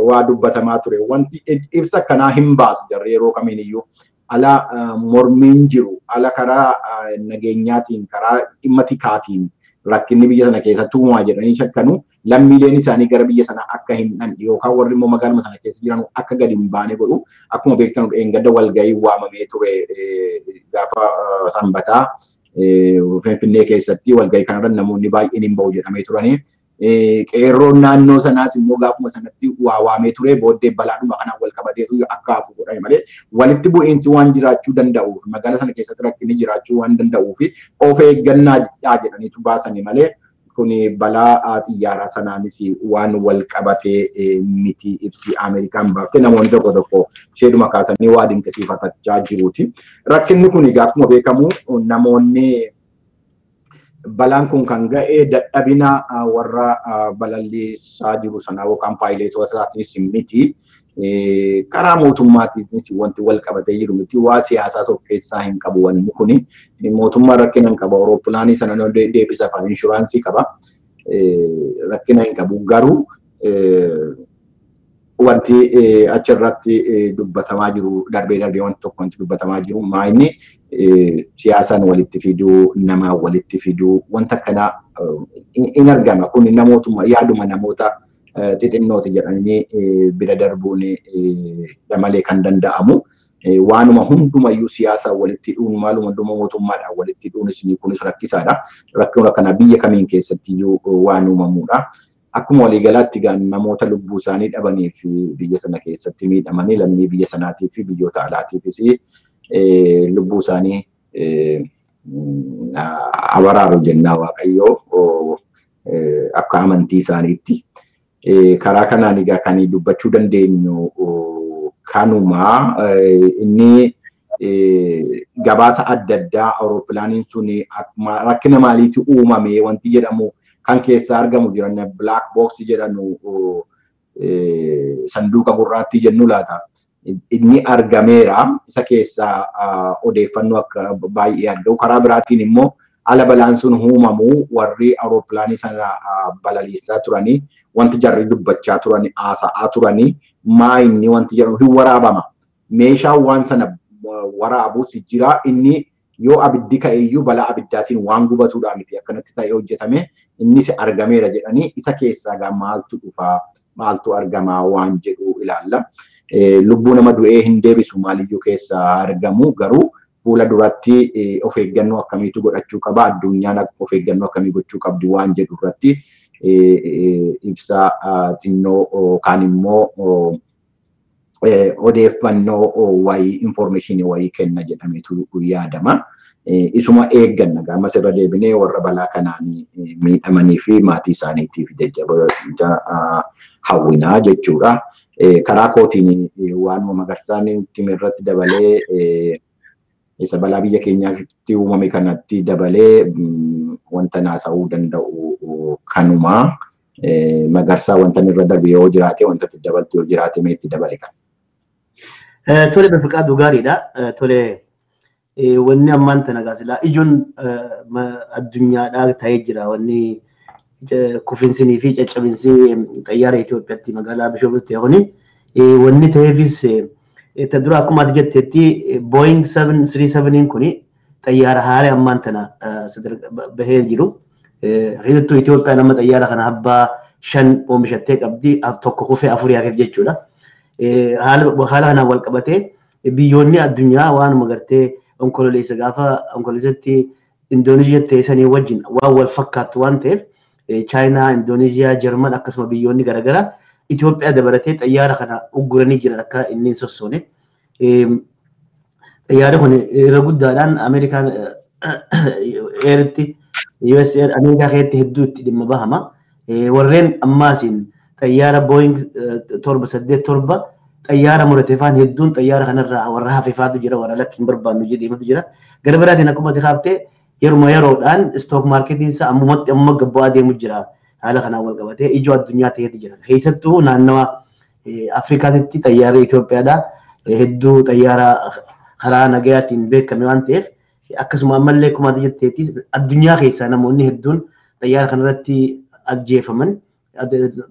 waa dubbatamaa ture. Wanti ibsa kanaa hin baasu jarri yeroo kamiiniyyuu. Ala mormiin jiru, ala karaa nageenyaatiin, karaa dhimma tikaatiin rakkinni biyya sana keessatti uumamaa jedhanii shakkanu lammiileen isaanii gara biyya sana akka hin dhaqne yookaan warri immoo magaaluma sana keessa jiran akka gadi hin baane godhu. Akkuma beektan eeggadda walgahii waamamee ture gaafa sanbataa Finfinnee keessatti walgahii kanarra namoonni baay'een hin bahu jedhamee turanii. Qeerroon naannoo sanaas immoo gaafuma sanatti waamee ture booddee balaadhuma kanaan wal qabateetu akka hafu godhame malee walitti bu'iinsi waan jiraachuu danda'uuf magaalaa sana keessatti rakkinni jiraachuu waan danda'uuf of eeggannaa jedhaniitu baasanii malee kun balaa xiyyaaraa sanaanis waan wal qabatee miti ibsi Ameerikaan baaftee namoonni tokko isheeduma kaasanii waa dinqisiifatachaa jiruuti. Rakkinni kun akkuma beekamu namoonni balaan kun kan ga'e dadhabina warra balallisaa jiru sana yookaan paayileetotaatis miti. Karaa mootummaatiinis wanti wal qabatee jiru miti. Waa siyaasaas of keessaa hin qabu wanni kuni. Mootummaan rakkina hin qabu. Awuroopilaanii sana deebisa fa'a inshuraansii qaba. Rakkina hin qabu. Garuu wanti achirratti dubbatamaa jiru darbee wanti tokko wanti dubbatamaa jiru maayini siyaasaan walitti fiduu nama walitti fiduu wanta akkanaa in argama kun namootuma yaaduma namoota xixinnooti jedhanii bira darbuun malee kan danda'amu waanuma hundumayyuu siyaasa walitti dhuun maaluma hunduma mootummaadhaan walitti dhuunis kunis rakkisaadha rakkoon akkana biyya kamiin keessattiyyuu waan uumamuudha. Akkuma waliigalaatti gaan namoota lubbuu isaanii dhabanii fi biyya sana keessatti miidhamanii lammii biyya sanaatii fi biyyoota alaatiifis lubbuu isaanii abaraaru jennaa Waaqayyoo akka amantii isaaniitti. Karaa kanaan egaa kan dubbachuu dandeenyu kanuma inni gabaasa adda addaa Awuroopilaaniin sun rakkina maaliitti uumame wanti jedhamu kan keessa argamu jiran black box jedhanu sanduuqa gurraattii jennu laata inni argameera isa keessa odeeffannoo akka baay'ee argamu karaa biraatiin immoo ala balaan sun uumamu warri Awuroopilaanii sana balaliisaa turanii wanti jarri dubbachaa turanii haasa'aa turanii maa inni wanti jedhamu hin waraabama meeshaan waan sana waraabuus jira inni yoo abiddi ka'eeyyuu balaa abiddaatiin waan gubatuudha miti akkanatti ta'ee hojjetame innis argameera jedhanii isa keessaa maaltu dhufaa maaltu argamaa waan jedhu ilaalla. Lubbuu nama du'ee hin deebisu maaliyyuu keessaa argamu garuu fuula duratti of eeggannoo akkamiitu godhachuu qaba addunyaan of eeggannoo akkamii gochuu qabdi waan jedhu irratti ibsa xinnoo kaan immoo odeeffannoo wayii information wayii kenna jedhameetu yaadama. Isuma eegganna gaamas irra deebinee warra balaa kanaan miidhamanii fi maatii isaaniitiif jajjabina hawwinaa jechuudha. Karaa kootiin waanuma magarsaan ittiin irratti dabalee isa balaa biyya keenyaatti uumame kanatti dabalee wanta naasa'uu danda'u kanuma magarsaa wanta irra darbe yoo jiraate wanta itti dabaltu yoo jiraate mee itti dabale kan. Tole Befqaaduu gaariidha. Tole wanni ammaan tana gaasila ijoon addunyaadhaa ta'ee jira wanni kufinsinii fi caccabinsi xayyaara Itoophiyaatti magaalaa Bishoofitti ta'uni wanni ta'eefis ta dura akkuma ati jetteetti Boeing 737 kuni xayyaara haaraa ammaan tana bahee jiru. Keessattuu Itoophiyaan amma xayyaara kana abbaa 5 oomishattee qabdi tokko kufee 4 hafeef jechuudha. Haala kanaan wal qabatee biyyoonni addunyaa waanuma gartee onkololeessa gaafa onkoleessatti Indoneeshiyaa teessanii wajjin waan wal fakkaatu waan ta'eef Chaayinaa, Indoneeshiyaa, Jarman akkasuma biyyoonni garaagaraa Itoophiyaa dabalatee xayyaara kana ugguranii jiran akka inni hin sossoone. Xayyaarri kun irra guddaadhaan Ameerikaan eeritti USA Ameerikaa keessatti hedduu itti dhimma bahama. Warreen ammaasiin xayyaara Boeing 787 xayyaara murateefaan hedduun xayyaara kanarraa warra hafeefaatu jira warra lakki hin barbaannu jedheematu jira. Gara biraatiin akkuma ati kaaftee yeruma yeroodhaan stock marketiin isaa ammumatti amma gabbaa deemu jira. Haala kanaan wal qabatee ijoo addunyaa ta'eeti jira. Keessattuu naannawa Afrikaatti xayyaara Itoophiyaadhaa hedduu xayyaara karaa nagayaatiin beekame waan ta'eef akkasuma ammallee akkuma ati jetteetti addunyaa keessaa namoonni hedduun xayyaara kanarratti ajjeefaman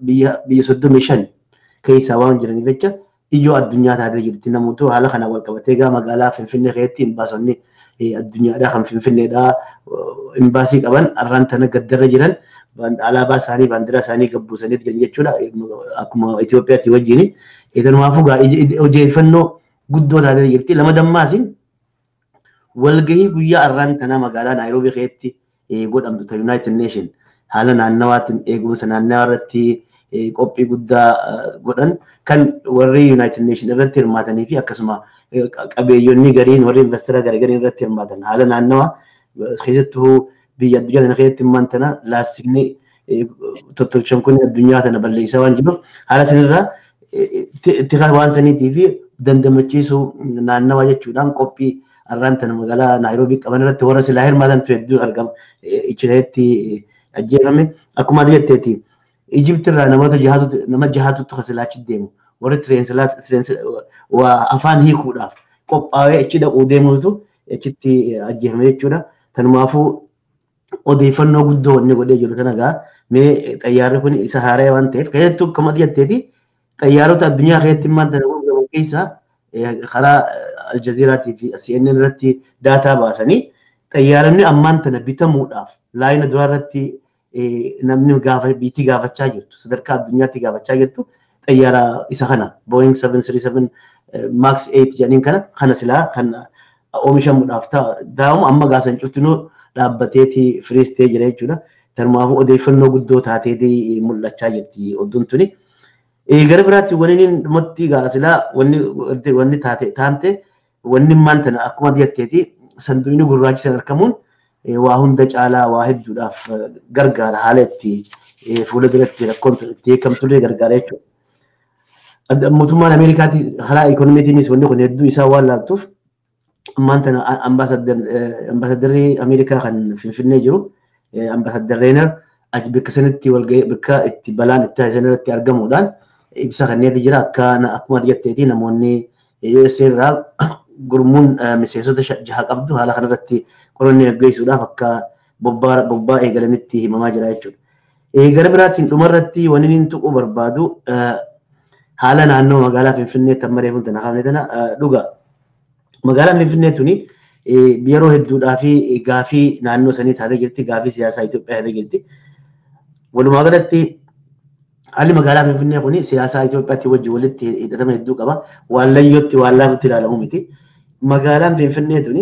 biyya 35 keessaa waan jiraniif jecha ijoo addunyaa taatee jirti namoota haala kanaan wal qabatee gaa magaalaa Finfinnee keessatti imbaasonni addunyaadhaa kan Finfinneedhaa imbaasii qaban arraan tana gaddarra jiran alaabaa isaanii baandiraa isaanii gabbuusanii jiran jechuudha akkuma Itoophiyaatti wajjin. Eegalumaafuu gaa odeeffannoo guddoo taatee jirti. Lama dammaasiin walgahii guyyaa arraan tana magaalaa Naayiroobii keessatti godhamtu ta United Nation haala naannawaatiin eegumsa naannawaa irratti qophii guddaa godhan kan warri United Nation irratti hirmaatanii fi akkasuma qabeeyyonni gariin warri investara garaagariin irratti hirmaatan haala naannawaa keessattuu biyya addunyaa kana keessatti immaan tana laastikni tottolchan kun addunyaa tana balleessaa waan jiruuf haala sanirraa itti waan saniitii fi dandamachiisuu naannawaa jechuudhaan qophii arraan tana magaalaa Naayiroobii qaban irratti warra silaa hirmaatantu hedduu argama ichireetti ajjeefame akkuma jetteeti. Egypt irraa nama jahatutu kasilaachi deemu warri afaan hiikuudhaaf qophaa'ee achi dhaquu deemuutu achitti ajjeefame jechuudha. Tanumaafuu odeeffannoo guddoo wanni godhee jiru tana gaa mee xayyaarri kun isa haaraa waan ta'eef keessattuu akkuma jetteeti xayyaarota addunyaa keessatti maanta gurguraman keessaa karaa Aljazeeraatii fi CNN irratti daataa baasanii xayyaaronni ammaan tana bitamuudhaaf laayina duraa irratti namni biitii gaafachaa jirtu sadarkaa addunyaatti gaafachaa jirtu xayyaara isa kana Boeing 737 Max 8 jedhaniin kana silaa kan oomishamuudhaaf taa'amu amma gaasan cuftinuu dhaabbateeti firiistee jira jechuudha. Tanumaafuu odeeffannoo guddoo taateetii mul'achaa jirti oduun tuni. Gara biraatti wanni dhumatti gaasilaa wanni taante wanni maan tana akkuma jetteeti sanduuqni gurraachi san argamuun waa hunda caalaa waa hedduudhaaf gargaara haala itti fuula duratti rakkoon itti eegamtullee gargaara jechuudha. Mootummaan Ameerikaatti karaa ikoonomiitiinis wanni kun hedduu isaa waan laaltuuf ammaan tana ambaasaddarri Ameerikaa kan Finfinnee jiru ambaasaddar Reener bakka sanatti walgahii bakka itti balaan itti taasisan irratti argamuudhaan ibsa kanneeti jira akkuma jetteeti namoonni USA irraa gurmuun miseensota 6 qabdu haala kanarratti qorannoo gaggeessuudhaaf akka bobbaa eegalanitti himamaa jira jechuudha. Gara biraatiin dhumarratti wanni inni tuquu barbaadu haala naannoo magaalaa Finfinneetti amma reefuun tana kaafne tana dhuga. Magaalaan Finfinnee tuni yeroo hedduudhaa fi gaafii naannoo sanii taatee jirti, gaafii siyaasaa Itoophiyaa taatee jirti. Walumaa galatti haalli magaalaa Finfinnee kuni siyaasaa Itoophiyaatti wajjin walitti hidhatama hedduu qaba. Waan layyootti waan laafutti ilaalamu miti. Magaalaan Finfinnee tuni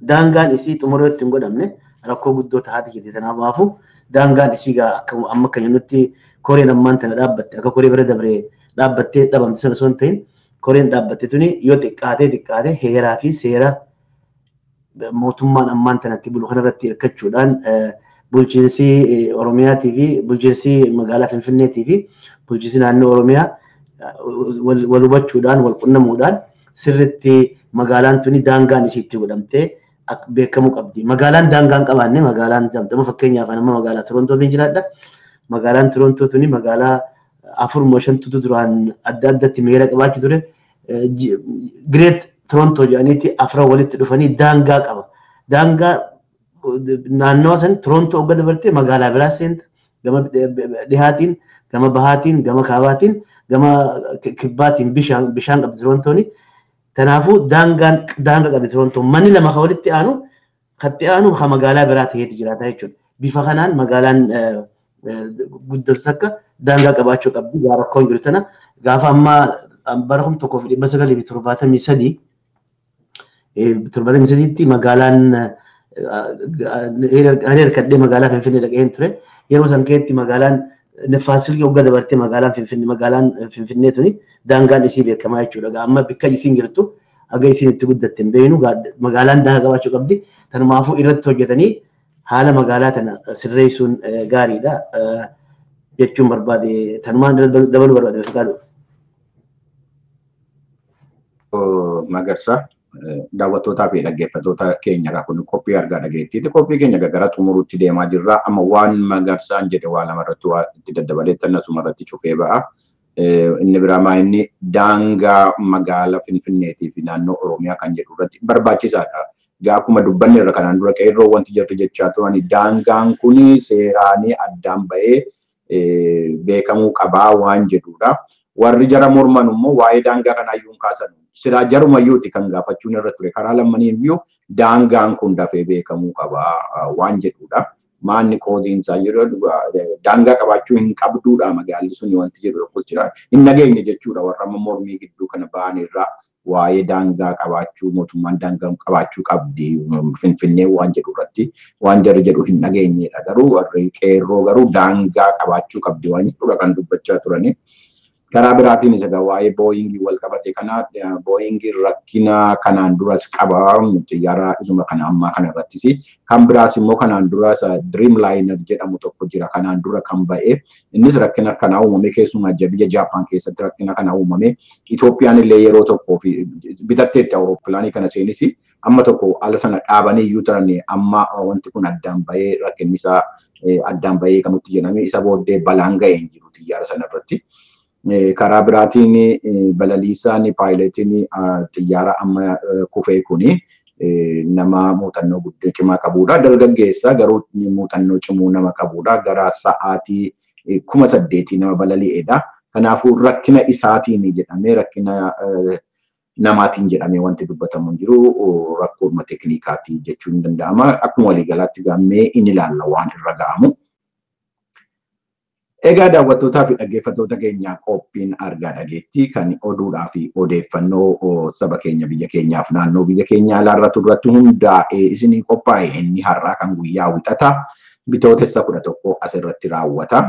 daangaan isii xumuroo itti hin godhamne rakkoo guddoo taatee jirti. Kanaafuu daangaan isii amma akka jennutti koreen ammaan tana dhaabbatte akka koree bira dabree dhaabbattee dhabamte sana osoo hin ta'in koreen dhaabbatte tuni yoo xiqqaate heeraa fi seera mootummaan ammaan tanatti bulu kanarratti hirkachuudhaan bulchiinsi Oromiyaatii fi bulchiinsi magaalaa Finfinneetii fi bulchiinsi naannoo Oromiyaa wal hubachuudhaan wal qunnamuudhaan sirriitti magaalaan tuni daangaan isiitti godhamtee beekamuu qabdi. Magaalaan daangaan qabaanne magaalaan jedhamtu fakkeenyaaf nama magaalaa Torontootiin jiraadha. Magaalaan Torontoo tuni magaalaa 4-5 duraan adda addatti meera qabaachuu ture. Great Toronto jedhaniiti 4 walitti dhufanii daangaa qaba. Daangaa naannoo san Toronto ogga dabartee magaalaa biraa seenta gama dhihaatiin gama bahaatiin gama kaabaatiin gama kibbaatiin bishaan qabdi Torontooni. Kanaafuu daangaa qabdi Toronto manni lama kan walitti aanu kan magaalaa biraa ta'eeti jiraata jechuudha. Bifa kanaan magaalaan guddatu takka daangaa qabaachuu qabdi rakkoon jiru tana gaafa ammaa bara 1973 magaalaan hirkadhee magaalaa Finfinnee dhaqeen ture. Yeroo san keessatti magaalaan Faasilkii ogga dabartee magaalaan Finfinnee tuni daangaan isii beekamaa jechuudha. Amma bakka isiin jirtu aga isiin itti guddatte hin beeknu magaalaan daangaa qabaachuu qabdi. Tanumaafuu irratti hojjetanii haala magaalaa tana sirreessuun gaariidha jechuun barbaade. Tanumaan dabaluu barbaade fakkaatu. Magarsaa daawwattootaa fi dhaggeeffattoota keenya kun qophii argaa dhageettiiti. Qophii keenya gara xumuruutti deemaa jirra. Amma waan Magarsaan jedhe waa lamarratti waa itti daddabaleettan asumarratti cufee ba'a. Inni biraa inni daangaa magaalaa Finfinneetii fi naannoo Oromiyaa kan jedhu irratti barbaachisaadha. Akkuma dubbanne irra kanaan dura qeerroo wanti jirtu jechaa turan daangaan kuni seeraanii addaan bahee beekamuu qabaa waan jedhudha. Warri jara morman immoo waa'ee daangaa kanaayyuu hin kaasan. Silaa jarumayyuuti kan gaafachuun irra ture karaa lammaniin iyyuu daangaan kun dafee beekamuu qabaa waan jedhudha. Maanni kooziinsaa jiru daangaa qabaachuu hin qabduudha magaalli sun wanti jedhu tokkos jira. Hin nageenye jechuudha warra mormii gidduu kana ba'an irraa waa'ee daangaa qabaachuu mootummaan daangaa qabaachuu qabdi Finfinnee waan jedhu irratti waan jarri jedhu hin nageenyedha. Garuu warri qeerroo garuu daangaa qabaachuu qabdi waan jedhudha kan dubbachaa turani. Karaa biraatiin isa waa'ee booyingii wal qabate kana booyingii rakkina kanaan duras qaba xiyyaara isuma kana ammaa kana irrattis kan biraas immoo kanaan dura Dreamliner jedhamu tokko jira kanaan dura kan ba'e innis rakkina kanaa uumame keessumaa biyya Jaapaan keessatti rakkina kanaa uumame Itoophiyaan illee yeroo tokkoo fi bitatteetti awuroopilaanii kana seenis amma tokko ala sana dhaabanii iyyuu turan amma wanti kun addaan ba'ee rakkinni isaa addaan ba'ee kan nutti jedhame isa booddee balaan ga'ee hin jiru xiyyaara sana irratti. Karaa biraatiin balaliisaan paayileetiin xiyyaara amma kufee kuni nama muuxannoo guddoo cimaa qabudha. Dargaggeessa garuu muuxannoo cimaa nama qabudha. Gara sa'aatii 8,000 nama balali'edha. Kanaafuu rakkina isaatiin jedhamee rakkina namaatiin jedhamee wanti dubbatamu hin jiru rakkooma teeknikaatii jechuun danda'ama. Akkuma waliigalaatti gammee inni ilaalla waan irra ga'amu. Egaa daawwattootaa fi dhaggeeffattoota keenya qophiin argaa dhageettii kan oduudhaa fi odeeffannoo saba keenya biyya keenyaaf naannoo biyya keenyaa alaarra turratti hundaa'ee isinii qophaa'e inni har'aa kan guyyaa wixata bitootessa 11 asirratti raawwata.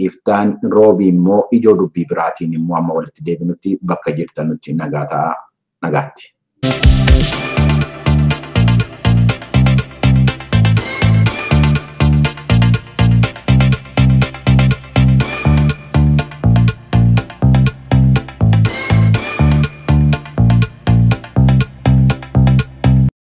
Iftaan roobii immoo ijoo dubbii biraatiin immoo amma walitti deebinutti bakka jirtanutti nagaatti.